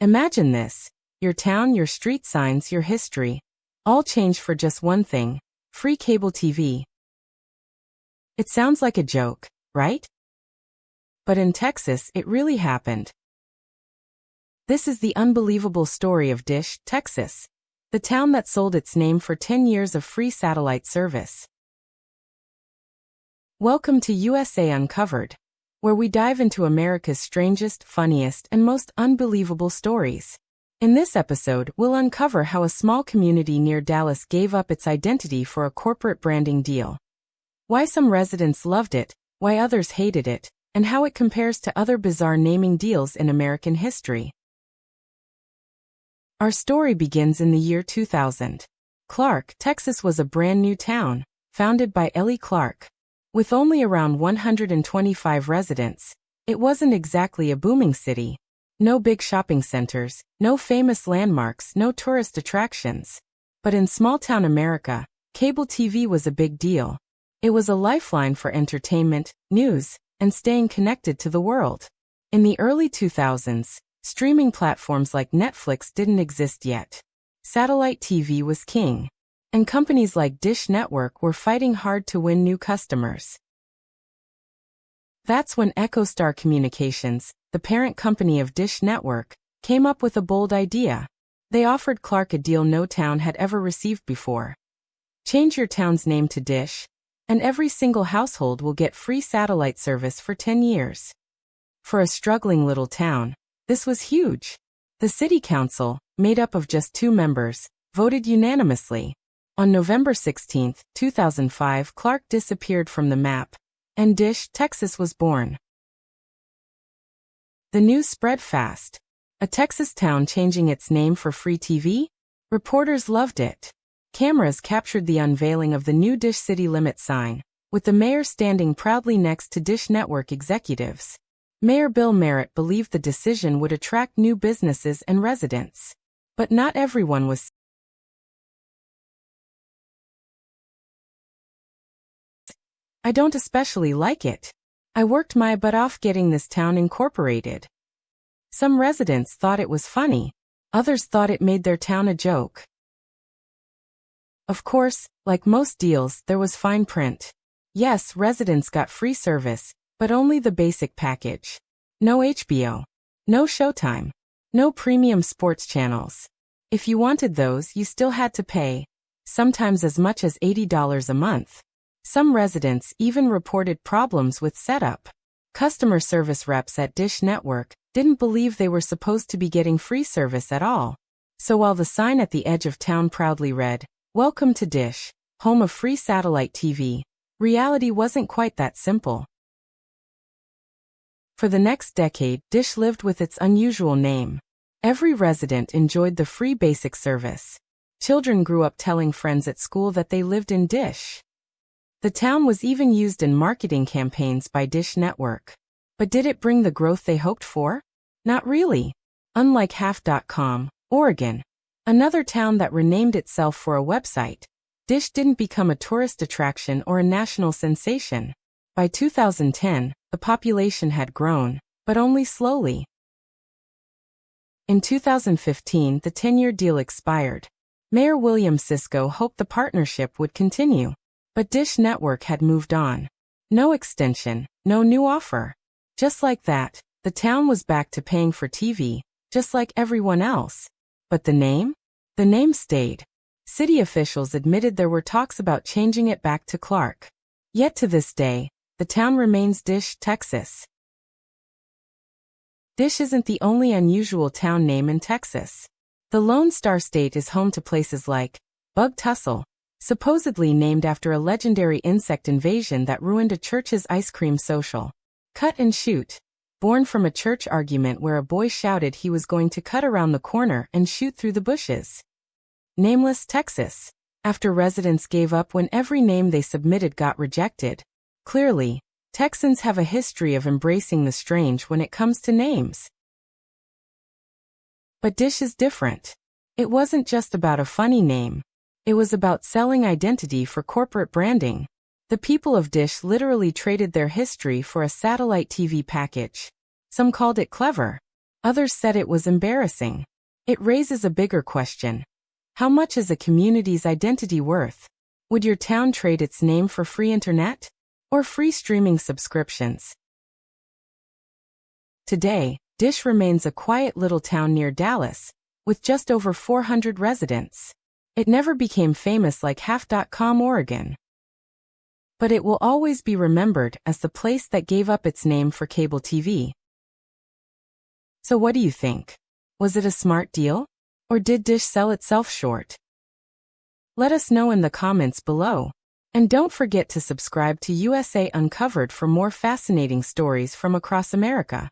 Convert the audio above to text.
Imagine this. Your town, your street signs, your history. All changed for just one thing. Free cable TV. It sounds like a joke, right? But in Texas, it really happened. This is the unbelievable story of Dish, Texas, the town that sold its name for 10 years of free satellite service. Welcome to USA Uncovered, where we dive into America's strangest, funniest, and most unbelievable stories. In this episode, we'll uncover how a small community near Dallas gave up its identity for a corporate branding deal. Why some residents loved it, why others hated it, and how it compares to other bizarre naming deals in American history. Our story begins in the year 2000. Clark, Texas was a brand new town, founded by Ellie Clark. With only around 125 residents, it wasn't exactly a booming city. No big shopping centers, no famous landmarks, no tourist attractions. But in small-town America, cable TV was a big deal. It was a lifeline for entertainment, news, and staying connected to the world. In the early 2000s, streaming platforms like Netflix didn't exist yet. Satellite TV was king, and companies like Dish Network were fighting hard to win new customers. That's when EchoStar Communications, the parent company of Dish Network, came up with a bold idea. They offered Clark a deal no town had ever received before. Change your town's name to Dish, and every single household will get free satellite service for 10 years. For a struggling little town, this was huge. The city council, made up of just 2 members, voted unanimously. On November 16, 2005, Clark disappeared from the map, and Dish, Texas was born. The news spread fast. A Texas town changing its name for free TV? Reporters loved it. Cameras captured the unveiling of the new Dish City Limit sign, with the mayor standing proudly next to Dish Network executives. Mayor Bill Merritt believed the decision would attract new businesses and residents. But not everyone was. I don't especially like it. I worked my butt off getting this town incorporated. Some residents thought it was funny. Others thought it made their town a joke. Of course, like most deals, there was fine print. Yes, residents got free service, but only the basic package. No HBO. No Showtime. No premium sports channels. If you wanted those, you still had to pay, sometimes as much as $80 a month. Some residents even reported problems with setup. Customer service reps at Dish Network didn't believe they were supposed to be getting free service at all. So while the sign at the edge of town proudly read, "Welcome to Dish, home of free satellite TV," reality wasn't quite that simple. For the next decade, Dish lived with its unusual name. Every resident enjoyed the free basic service. Children grew up telling friends at school that they lived in Dish. The town was even used in marketing campaigns by Dish Network. But did it bring the growth they hoped for? Not really. Unlike Half.com, Oregon, another town that renamed itself for a website, Dish didn't become a tourist attraction or a national sensation. By 2010, the population had grown, but only slowly. In 2015, the 10-year deal expired. Mayor William Sisko hoped the partnership would continue. But Dish Network had moved on. No extension, no new offer. Just like that, the town was back to paying for TV, just like everyone else. But the name? The name stayed. City officials admitted there were talks about changing it back to Clark. Yet to this day, the town remains Dish, Texas. Dish isn't the only unusual town name in Texas. The Lone Star State is home to places like Bug Tussle, supposedly named after a legendary insect invasion that ruined a church's ice cream social. Cut and Shoot, born from a church argument where a boy shouted he was going to cut around the corner and shoot through the bushes. Nameless, Texas, after residents gave up when every name they submitted got rejected. Clearly, Texans have a history of embracing the strange when it comes to names. But Dish is different. It wasn't just about a funny name. It was about selling identity for corporate branding. The people of Dish literally traded their history for a satellite TV package. Some called it clever. Others said it was embarrassing. It raises a bigger question. How much is a community's identity worth? Would your town trade its name for free internet? Or free streaming subscriptions? Today, Dish remains a quiet little town near Dallas, with just over 400 residents. It never became famous like Half.com Oregon. But it will always be remembered as the place that gave up its name for cable TV. So what do you think? Was it a smart deal? Or did Dish sell itself short? Let us know in the comments below. And don't forget to subscribe to USA Uncovered for more fascinating stories from across America.